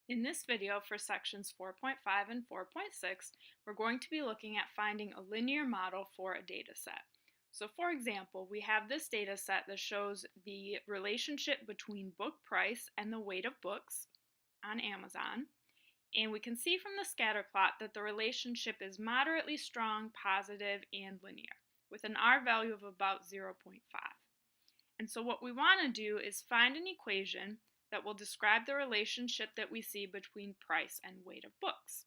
In this video for sections 4.5 and 4.6, we're going to be looking at finding a linear model for a data set. So for example, we have this data set that shows the relationship between book price and the weight of books on Amazon. And we can see from the scatter plot that the relationship is moderately strong, positive, and linear, with an R value of about 0.5. And so what we want to do is find an equation that will describe the relationship that we see between price and weight of books.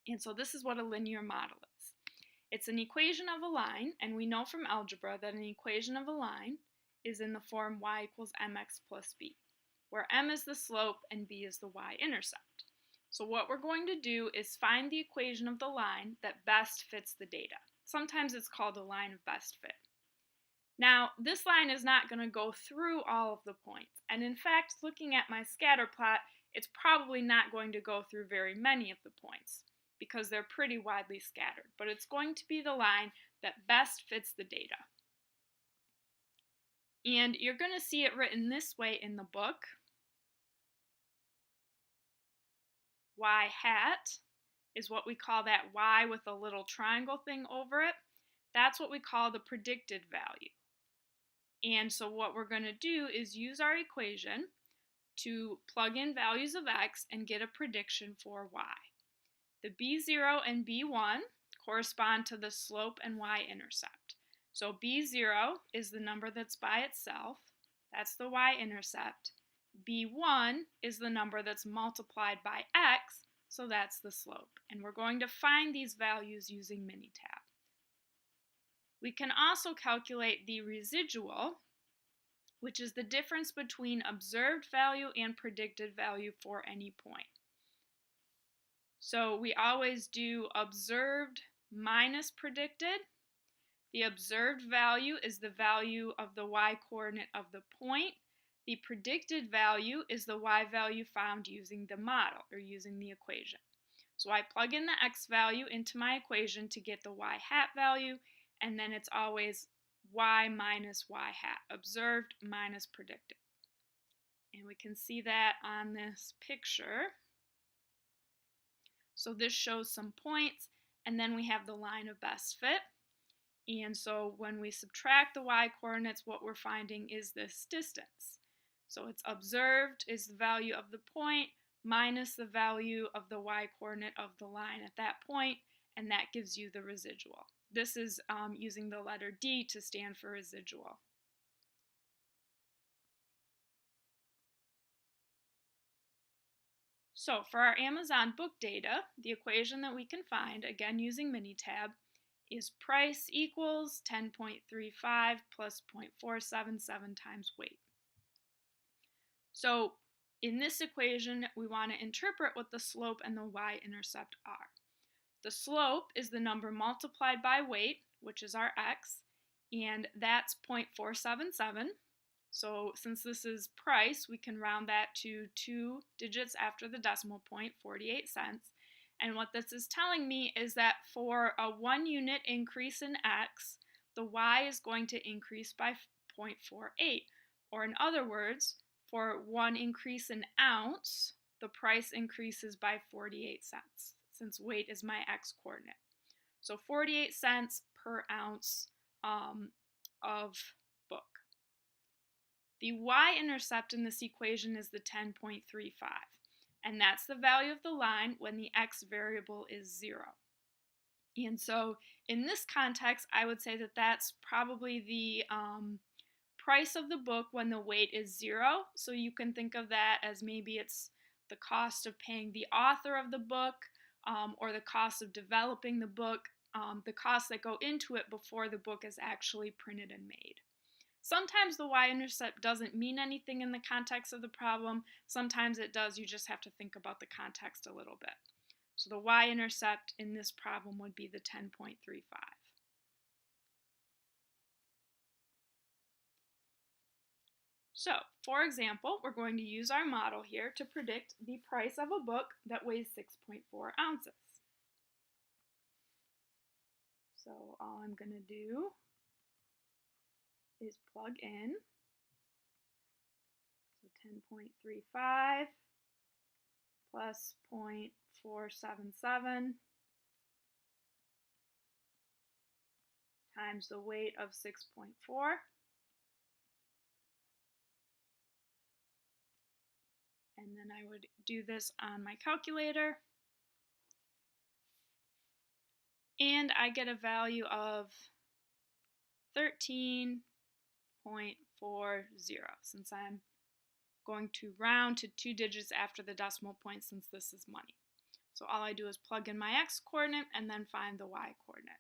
And so this is what a linear model is. It's an equation of a line, and we know from algebra that an equation of a line is in the form y equals mx plus b, where m is the slope and b is the y-intercept. So what we're going to do is find the equation of the line that best fits the data. Sometimes it's called a line of best fit. Now, this line is not going to go through all of the points, and in fact, looking at my scatter plot, it's probably not going to go through very many of the points because they're pretty widely scattered, but it's going to be the line that best fits the data. And you're going to see it written this way in the book. Y hat is what we call that y with a little triangle thing over it. That's what we call the predicted value. And so what we're going to do is use our equation to plug in values of x and get a prediction for y. The b0 and b1 correspond to the slope and y-intercept. So b0 is the number that's by itself. That's the y-intercept. b1 is the number that's multiplied by x, so that's the slope. And we're going to find these values using Minitab. We can also calculate the residual, which is the difference between observed value and predicted value for any point. So we always do observed minus predicted. The observed value is the value of the y-coordinate of the point. The predicted value is the y value found using the model or using the equation. So I plug in the x value into my equation to get the y hat value, and then it's always y minus y hat, observed minus predicted. And we can see that on this picture. So this shows some points, and then we have the line of best fit. And so when we subtract the y-coordinates, what we're finding is this distance. So it's observed is the value of the point minus the value of the y-coordinate of the line at that point, and that gives you the residual. This is using the letter D to stand for residual. So for our Amazon book data, the equation that we can find, again using Minitab, is price equals 10.35 plus 0.477 times weight. So in this equation, we want to interpret what the slope and the y-intercept are. The slope is the number multiplied by weight, which is our x, and that's 0.477. So since this is price, we can round that to 2 digits after the decimal point, 48 cents. And what this is telling me is that for a 1 unit increase in x, the y is going to increase by 0.48. Or in other words, for 1 increase in ounce, the price increases by 48 cents, since weight is my x coordinate. So 48 cents per ounce of book. The y-intercept in this equation is the 10.35, and that's the value of the line when the x variable is 0. And so in this context, I would say that that's probably the price of the book when the weight is 0. So you can think of that as maybe it's the cost of paying the author of the book, or the cost of developing the book, the costs that go into it before the book is actually printed and made. Sometimes the y-intercept doesn't mean anything in the context of the problem. Sometimes it does. You just have to think about the context a little bit. So the y-intercept in this problem would be the 10.35. So, for example, we're going to use our model here to predict the price of a book that weighs 6.4 ounces. So all I'm going to do is plug in, so 10.35 plus 0.477 times the weight of 6.4. And then I would do this on my calculator. And I get a value of 13.40 since I'm going to round to 2 digits after the decimal point since this is money. So all I do is plug in my x coordinate and then find the y coordinate.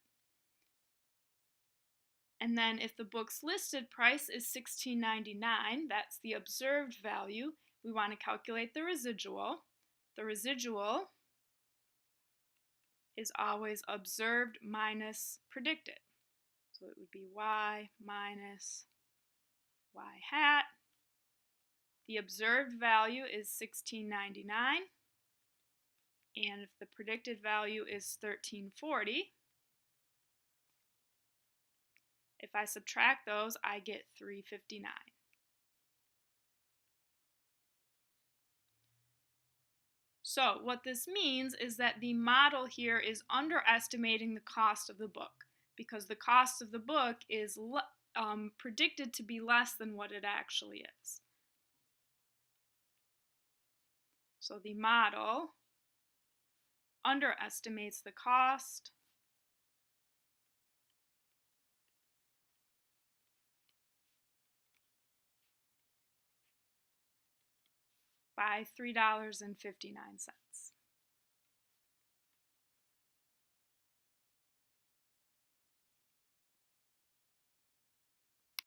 And then if the book's listed price is $16.99, that's the observed value, we want to calculate the residual. The residual is always observed minus predicted. So it would be y minus y hat. The observed value is $16.99. And if the predicted value is $13.40, if I subtract those, I get $3.59. So what this means is that the model here is underestimating the cost of the book because the cost of the book is predicted to be less than what it actually is. So the model underestimates the cost by $3.59.